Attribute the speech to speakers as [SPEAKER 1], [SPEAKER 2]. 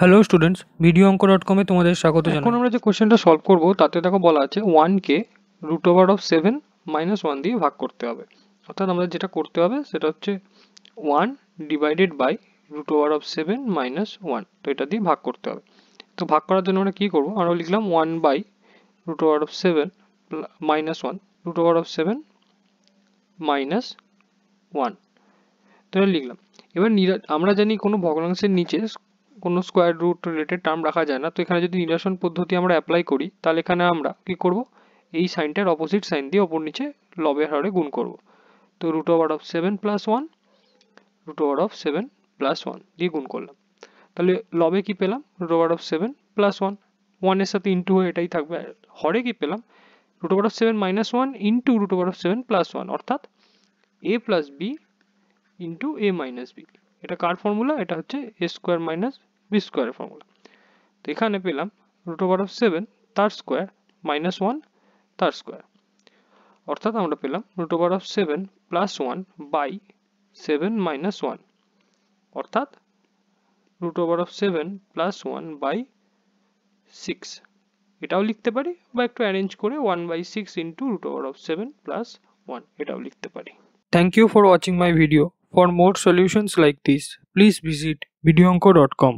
[SPEAKER 1] Hello students, video অঙ্ক dot কমে তোমাদের স্বাগত জানাই।
[SPEAKER 2] এখন আমরা যে কোশ্চেনটা সলভ করব তাতে দেখো বলা আছে 1কে √7 - 1 দিয়ে ভাগ করতে হবে। অর্থাৎ আমাদের যেটা করতে হবে সেটা হচ্ছে 1 ডিভাইডেড বাই √7 - 1, তো এটা দিয়ে ভাগ করতে হবে। তো ভাগ করার জন্য আমরা কি করব, আমরা লিখলাম 1 বাই √7 - 1, √7 - 1, তো এটা লিখলাম। এবার আমরা জানি কোনো ভগ্নাংশের নিচে কোনো স্কোয়ার রুট রিলেটেড টার্ম রাখা যায় না, তো এখানে যদি নিরসন পদ্ধতি আমরা অ্যাপ্লাই করি তাহলে এখানে আমরা কি করব, এই সাইনটার অপোজিট সাইন দিয়ে ওপর নিচে লবের হারে গুণ করব। তো √7 + 1 √7 + 1 দিয়ে গুণ করলাম। তাহলে লবে কি পেলাম, √7 + 1, 1 এর সাথে ইন্টু হয়ে এটাই থাকবে। হরে কি পেলাম, √7 - 1 ইন্টু √7 + 1, অর্থাৎ a plus B into a minus B. এটা কার ফর্মুলা, এটা হচ্ছে a স্কোয়ার মাইনাস বি স্কোয়ারের ফর্মুলা। তো এখানে পেলাম √7 তার স্কোয়ার মাইনাস 1 তার স্কোয়ার, অর্থাৎ আমরা পেলাম √7 + 1 বাই 7 - 1, অর্থাৎ √7 + 1 বাই 6। এটাও লিখতে পারি, বা একটু অ্যারেঞ্জ করে 1/6 ইন্টু √7 + 1 এটাও লিখতে পারি।
[SPEAKER 1] Thank you for watching my video. For more solutions like this, please visit videoonko.com.